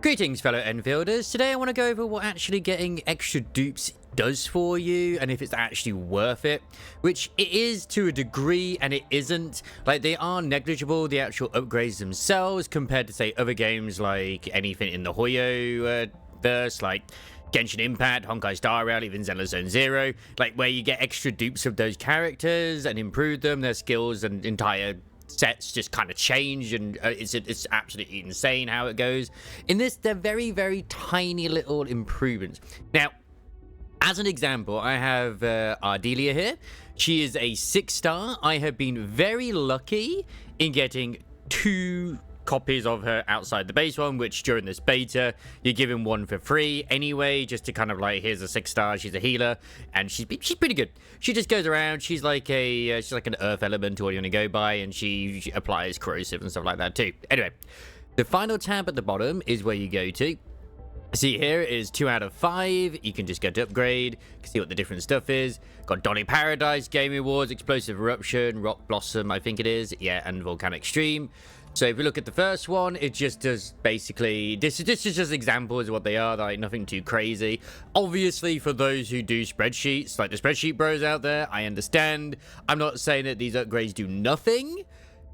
Greetings, fellow Enfielders. Today I want to go over what actually getting extra dupes does for you and if it's actually worth it, which it is to a degree and it isn't. Like, they are negligible, the actual upgrades themselves, compared to, say, other games like anything in the Hoyo verse, like Genshin Impact, Honkai Star Rail, even Zenless Zone Zero, like where you get extra dupes of those characters and improve them, their skills and entire sets just kind of change, and it's absolutely insane how it goes. In this, they're very, very tiny little improvements. Now, as an example, I have Ardelia here. She is a 6-star. I have been very lucky in getting 2 copies of her outside the base one, which during this beta you're given one for free anyway, just to kind of like, here's a 6-star, she's a healer, and she's pretty good. She just goes around, she's like an earth element, or what you want to go by, and she applies corrosive and stuff like that too. Anyway, the final tab at the bottom is where you go to. See, here is 2 out of 5. You can just go to upgrade. You can see what the different stuff is. Got Dolly Paradise, Game Awards, Explosive Eruption, Rock Blossom, I think it is. Yeah, and Volcanic Stream. So if we look at the first one, it just does basically, this is just examples of what they are, like nothing too crazy. Obviously, for those who do spreadsheets, like the spreadsheet bros out there, I understand. I'm not saying that these upgrades do nothing.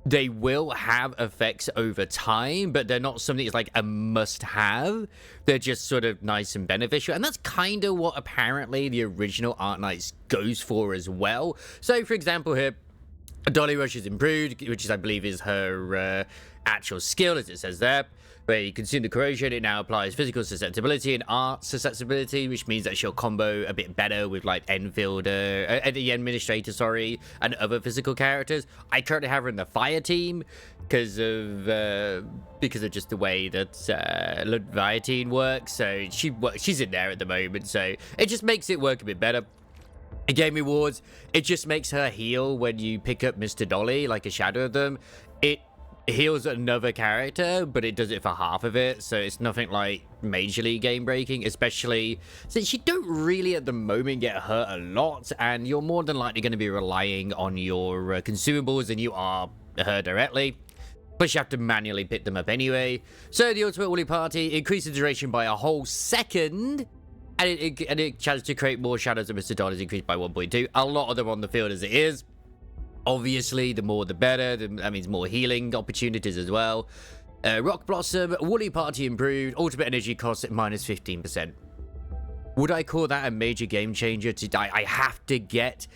They will have effects over time, but they're not something that's like a must-have. They're just sort of nice and beneficial, and that's kind of what apparently the original Arknights goes for as well. So, for example, here, Dolly Rush is improved, which is, I believe, is her actual skill, as it says there. Where you consume the corrosion, it now applies physical susceptibility and art susceptibility, which means that she'll combo a bit better with like Endfield, the Administrator, sorry, and other physical characters. I currently have her in the fire team because of just the way that Leviatine works. So she's in there at the moment, so it just makes it work a bit better. In Game Awards, it just makes her heal when you pick up Mr. Dolly, like a shadow of them. It heals another character, but it does it for half of it, so it's nothing like majorly game breaking, especially since you don't really at the moment get hurt a lot, and you're more than likely going to be relying on your consumables than you are her directly. Plus, you have to manually pick them up anyway. So the Ultimate Woolly Party increases the duration by a whole second. And it chances to create more shadows of Mr. Dolly is increased by 1.2. A lot of them on the field as it is. Obviously, the more the better. That means more healing opportunities as well. Rock Blossom, Woolly Party improved. Ultimate energy cost at minus 15%. Would I call that a major game changer to die? I have to get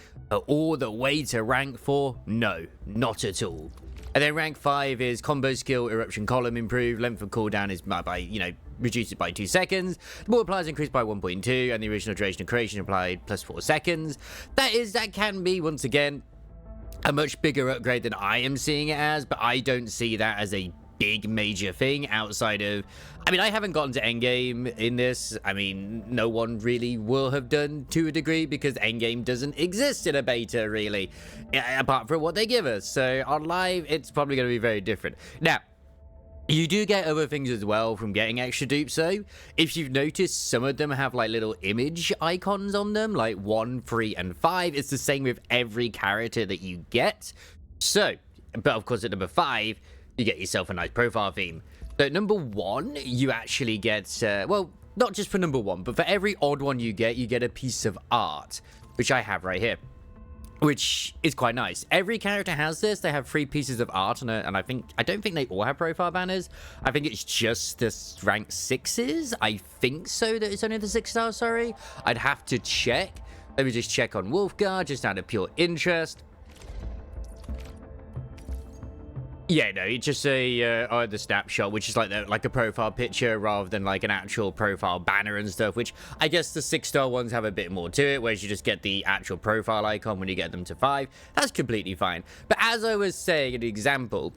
all the way to rank 4? No, not at all. And then rank 5 is combo skill, eruption column improved, length of cooldown is by, reduce it by 2 seconds. The more applies increased by 1.2, and the original duration of creation applied plus 4 seconds. That can be, once again, a much bigger upgrade than I am seeing it as, but I don't see that as a big major thing outside of, I haven't gotten to endgame in this. No one really will have done to a degree because endgame doesn't exist in a beta really, apart from what they give us. So on live, it's probably going to be very different. Now, you do get other things as well from getting extra dupes though. If you've noticed, some of them have like little image icons on them, like 1, 3, and 5. It's the same with every character that you get. So, but of course at number 5, you get yourself a nice profile theme. So at number 1, you actually get, well, not just for number 1, but for every odd one you get a piece of art, which I have right here, which is quite nice. Every character has this. They have 3 pieces of art, and I don't think they all have profile banners. I think it's just the rank 6s. I think so, that it's only the 6-star, sorry. I'd have to check. Let me just check on Wolfguard, just out of pure interest. Yeah, no, it's just the snapshot, which is like a profile picture rather than like an actual profile banner and stuff, which I guess the 6-star ones have a bit more to it, whereas you just get the actual profile icon when you get them to 5. That's completely fine. But as I was saying, an example,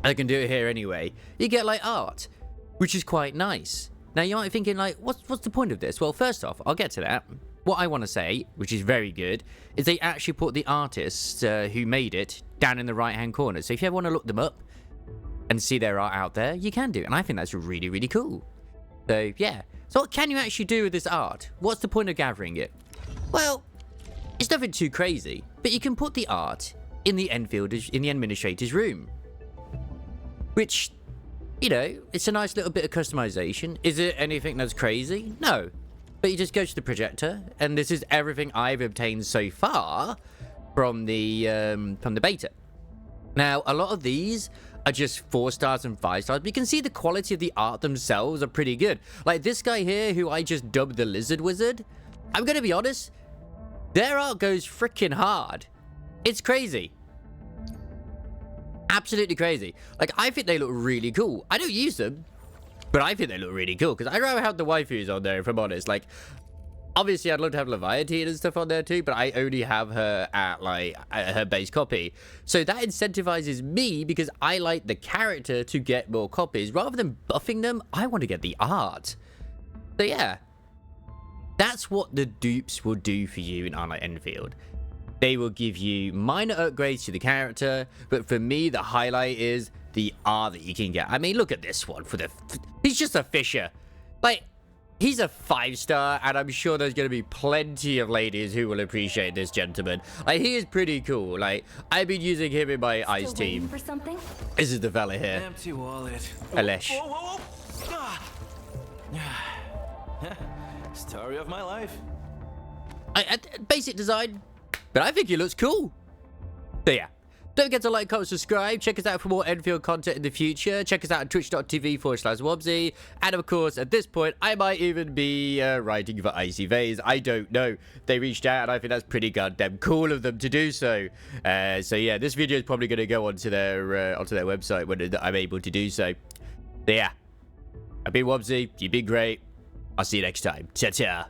I can do it here anyway, you get like art, which is quite nice. Now you might be thinking like, what's the point of this? Well, first off, I'll get to that. What I want to say, which is very good, is they actually put the artists who made it down in the right-hand corner. So if you ever want to look them up and see their art out there, you can do. And I think that's really, really cool. So, yeah. So what can you actually do with this art? What's the point of gathering it? Well, it's nothing too crazy, but you can put the art in the Endfield, in the Administrator's room. Which you know, it's a nice little bit of customization. Is it anything that's crazy? No. But you just go to the projector, and this is everything I've obtained so far from the beta. Now, a lot of these are just 4 stars and 5 stars, but you can see the quality of the art themselves are pretty good. Like this guy here, who I just dubbed the Lizard Wizard, I'm gonna be honest, their art goes freaking hard. It's crazy. Absolutely crazy. Like, I think they look really cool. I don't use them, but I think they look really cool, because I'd rather have the waifus on there, if I'm honest. Like, obviously, I'd love to have Leviathan and stuff on there too, but I only have her at, like, her base copy. So that incentivizes me, because I like the character to get more copies. Rather than buffing them, I want to get the art. So yeah, that's what the dupes will do for you in Arknight Endfield. They will give you minor upgrades to the character, but for me, the highlight is the art that you can get. I mean, look at this one. He's just a fisher. Like, he's a 5-star, and I'm sure there's going to be plenty of ladies who will appreciate this gentleman. Like, he is pretty cool. Like, I've been using him in my ice team. For something? This is the fella here. Empty wallet. Alesh. Whoa, whoa, whoa. Ah. Story of my life. Basic design, but I think he looks cool. So yeah, don't forget to like, comment, subscribe. Check us out for more Endfield content in the future. Check us out at twitch.tv/Wobsy. And of course, at this point, I might even be writing for Icy Vase. I don't know. They reached out, and I think that's pretty goddamn cool of them to do so. So yeah, this video is probably going to go onto their website when I'm able to do so. So yeah, I've been Wobsy. You've been great. I'll see you next time. Ta-ta.